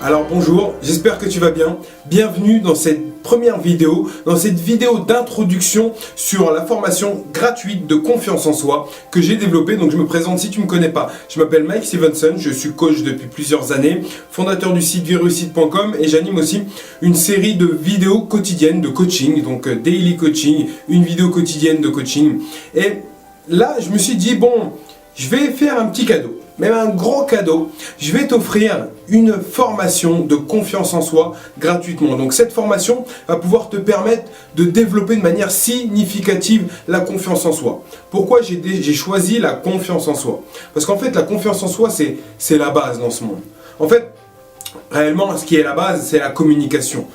Alors bonjour, j'espère que tu vas bien. Bienvenue dans cette première vidéo, d'introduction sur la formation gratuite de confiance en soi que j'ai développée. Donc je me présente si tu ne me connais pas. Je m'appelle Mike Stevenson, je suis coach depuis plusieurs années, fondateur du site virusite.com et j'anime aussi une série de vidéos quotidiennes de coaching, donc daily coaching, une vidéo quotidienne de coaching. Et là, je me suis dit, bon, je vais faire un petit cadeau. Même un gros cadeau, je vais t'offrir une formation de confiance en soi gratuitement. Donc cette formation va pouvoir te permettre de développer de manière significative la confiance en soi. Pourquoi j'ai choisi la confiance en soi? Parce qu'en fait la confiance en soi c'est la base dans ce monde. En fait, réellement ce qui est la base c'est la communication.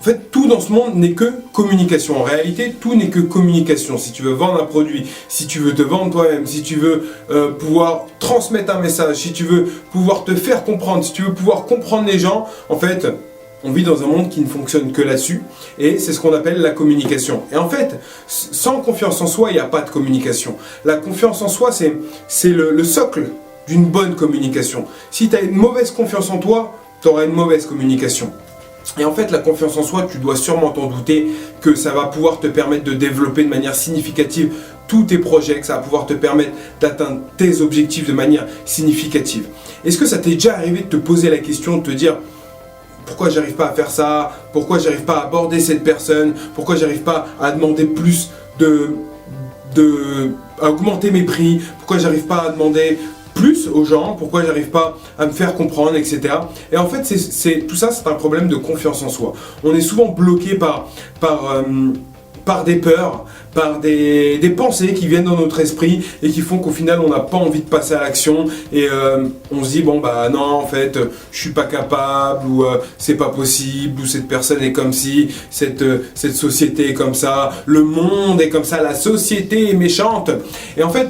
En fait, tout dans ce monde n'est que communication. En réalité, tout n'est que communication. Si tu veux vendre un produit, si tu veux te vendre toi-même, si tu veux pouvoir transmettre un message, si tu veux pouvoir te faire comprendre, si tu veux pouvoir comprendre les gens, en fait, on vit dans un monde qui ne fonctionne que là-dessus. Et c'est ce qu'on appelle la communication. Et en fait, sans confiance en soi, il n'y a pas de communication. La confiance en soi, c'est le socle d'une bonne communication. Si tu as une mauvaise confiance en toi, tu auras une mauvaise communication. Et en fait, la confiance en soi, tu dois sûrement t'en douter que ça va pouvoir te permettre de développer de manière significative tous tes projets, que ça va pouvoir te permettre d'atteindre tes objectifs de manière significative. Est-ce que ça t'est déjà arrivé de te poser la question, de te dire pourquoi j'arrive pas à faire ça, pourquoi j'arrive pas à aborder cette personne, pourquoi j'arrive pas à demander plus à augmenter mes prix, pourquoi j'arrive pas à demander plus aux gens, pourquoi j'arrive pas à me faire comprendre, etc. Et en fait, tout ça, c'est un problème de confiance en soi. On est souvent bloqué par des peurs, par des pensées qui viennent dans notre esprit et qui font qu'au final, on n'a pas envie de passer à l'action et on se dit, bon bah non, en fait, je suis pas capable ou c'est pas possible ou cette personne est comme ci, cette société est comme ça, le monde est comme ça, la société est méchante. Et en fait,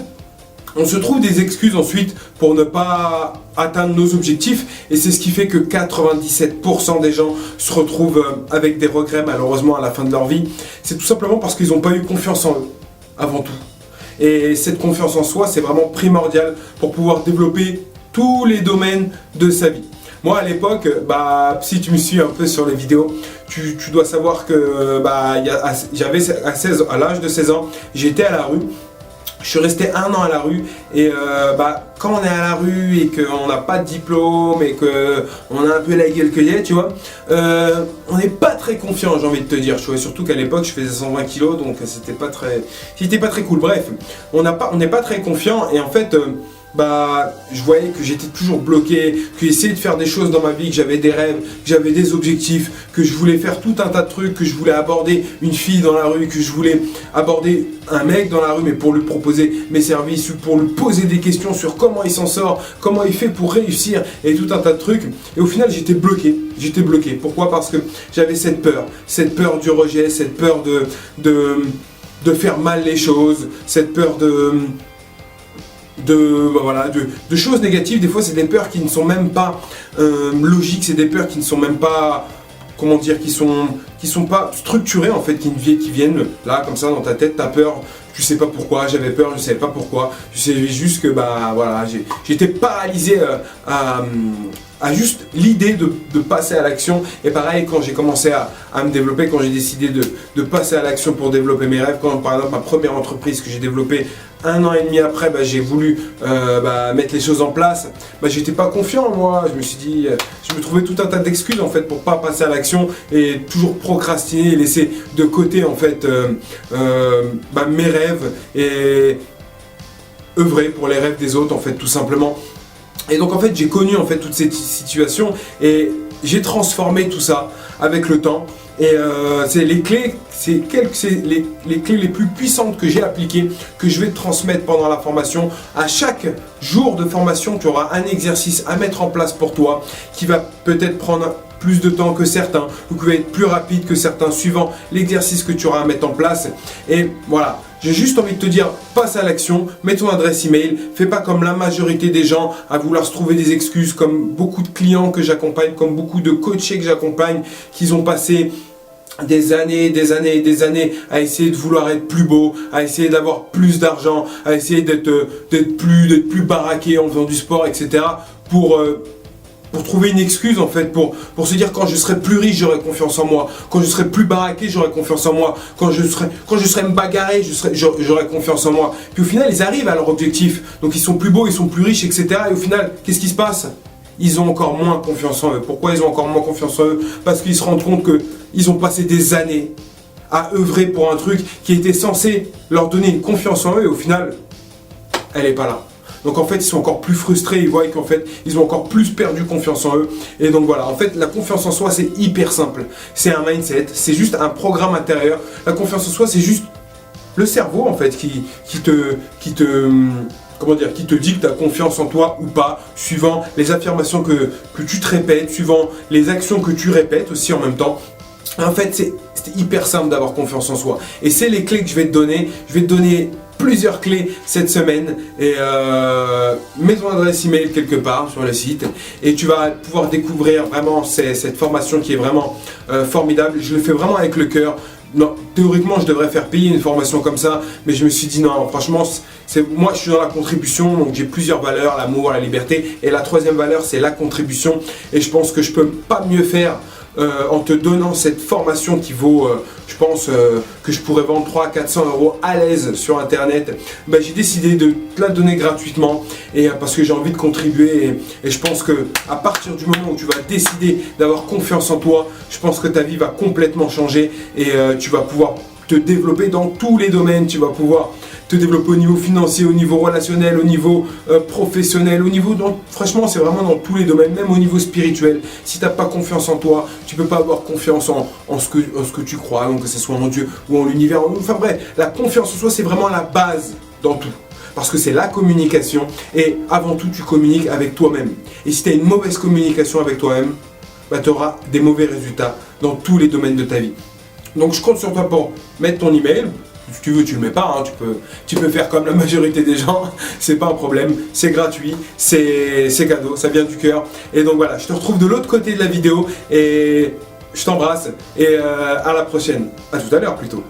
on se trouve des excuses ensuite pour ne pas atteindre nos objectifs et c'est ce qui fait que 97% des gens se retrouvent avec des regrets malheureusement à la fin de leur vie. C'est tout simplement parce qu'ils n'ont pas eu confiance en eux avant tout. Et cette confiance en soi, c'est vraiment primordial pour pouvoir développer tous les domaines de sa vie. Moi à l'époque, si tu me suis un peu sur les vidéos, tu dois savoir que à l'âge de 16 ans, j'étais à la rue. Je suis resté 1 an à la rue et quand on est à la rue et qu'on n'a pas de diplôme et qu'on a un peu la gueule cueillée, tu vois, on n'est pas très confiant, j'ai envie de te dire. Surtout qu'à l'époque, je faisais 120 kilos, donc c'était pas très cool. Bref, on n'est pas très confiant et en fait, je voyais que j'étais toujours bloqué, que j'essayais de faire des choses dans ma vie, que j'avais des rêves, que j'avais des objectifs, que je voulais faire tout un tas de trucs, que je voulais aborder une fille dans la rue, que je voulais aborder un mec dans la rue, mais pour lui proposer mes services, pour lui poser des questions sur comment il s'en sort, comment il fait pour réussir et tout un tas de trucs. Et au final, j'étais bloqué. Pourquoi? Parce que j'avais cette peur du rejet, cette peur de faire mal les choses, cette peur de choses négatives. Des fois c'est des peurs qui ne sont même pas logiques, c'est des peurs qui ne sont même pas, comment dire, qui sont pas structurées en fait, qui viennent là comme ça dans ta tête. T'as peur, tu sais pas pourquoi, j'avais peur, je savais pas pourquoi, je savais juste que j'étais paralysé à juste l'idée de passer à l'action. Et pareil, quand j'ai commencé à me développer, quand j'ai décidé de passer à l'action pour développer mes rêves, quand par exemple ma première entreprise que j'ai développée 1 an et demi après, j'ai voulu mettre les choses en place, j'étais pas confiant moi, je me suis dit, je me trouvais tout un tas d'excuses en fait pour pas passer à l'action et toujours procrastiner et laisser de côté en fait mes rêves et œuvrer pour les rêves des autres en fait, tout simplement. Et donc en fait j'ai connu en fait toutes ces situations et j'ai transformé tout ça avec le temps. Et c'est les clés, les clés les plus puissantes que j'ai appliquées, que je vais te transmettre pendant la formation. À chaque jour de formation, tu auras un exercice à mettre en place pour toi qui va peut-être prendre plus de temps que certains ou qui va être plus rapide que certains suivant l'exercice que tu auras à mettre en place. Et voilà, j'ai juste envie de te dire, passe à l'action, mets ton adresse email, fais pas comme la majorité des gens à vouloir se trouver des excuses, comme beaucoup de clients que j'accompagne, comme beaucoup de coachés que j'accompagne, qui ont passé des années à essayer de vouloir être plus beau, à essayer d'avoir plus d'argent, à essayer d'être plus baraqué en faisant du sport, etc. pour pour trouver une excuse en fait, pour se dire quand je serai plus riche, j'aurai confiance en moi, quand je serai plus baraqué, j'aurai confiance en moi, quand je serai me bagarrer, j'aurai confiance en moi. Puis au final, ils arrivent à leur objectif, donc ils sont plus beaux, ils sont plus riches, etc. Et au final, qu'est-ce qui se passe? Ils ont encore moins confiance en eux. Pourquoi ils ont encore moins confiance en eux? Parce qu'ils se rendent compte qu'ils ont passé des années à œuvrer pour un truc qui était censé leur donner une confiance en eux et au final, elle n'est pas là. Donc en fait, ils sont encore plus frustrés, ils voient qu'en fait, ils ont encore plus perdu confiance en eux. Et donc voilà, en fait, la confiance en soi, c'est hyper simple. C'est un mindset, c'est juste un programme intérieur. La confiance en soi, c'est juste le cerveau en fait qui te dit que tu as confiance en toi ou pas, suivant les affirmations que tu te répètes, suivant les actions que tu répètes aussi en même temps. En fait, c'est hyper simple d'avoir confiance en soi. Et c'est les clés que je vais te donner. Je vais te donner plusieurs clés cette semaine. Et mets ton adresse email quelque part sur le site. Et tu vas pouvoir découvrir vraiment cette formation qui est vraiment formidable. Je le fais vraiment avec le cœur. Non, théoriquement, je devrais faire payer une formation comme ça, mais je me suis dit non, franchement, moi je suis dans la contribution, donc j'ai plusieurs valeurs, l'amour, la liberté, et la troisième valeur, c'est la contribution, et je pense que je peux pas mieux faire en te donnant cette formation qui vaut, je pense que je pourrais vendre 300 à 400 euros à l'aise sur internet. Ben, j'ai décidé de te la donner gratuitement et parce que j'ai envie de contribuer et je pense que à partir du moment où tu vas décider d'avoir confiance en toi, je pense que ta vie va complètement changer et tu vas pouvoir te développer dans tous les domaines. Tu vas pouvoir te développer au niveau financier, au niveau relationnel, au niveau professionnel, au niveau, franchement c'est vraiment dans tous les domaines, même au niveau spirituel. Si tu n'as pas confiance en toi, tu ne peux pas avoir confiance en ce que tu crois, donc que ce soit en Dieu ou en l'univers. Enfin bref, la confiance en soi c'est vraiment la base dans tout. Parce que c'est la communication et avant tout tu communiques avec toi-même. Et si tu as une mauvaise communication avec toi-même, bah, tu auras des mauvais résultats dans tous les domaines de ta vie. Donc je compte sur toi pour mettre ton email. Si tu veux, tu le mets pas, hein. Tu peux faire comme la majorité des gens, c'est pas un problème, c'est gratuit, c'est cadeau, ça vient du cœur. Et donc voilà, je te retrouve de l'autre côté de la vidéo et je t'embrasse et à la prochaine, à tout à l'heure plutôt.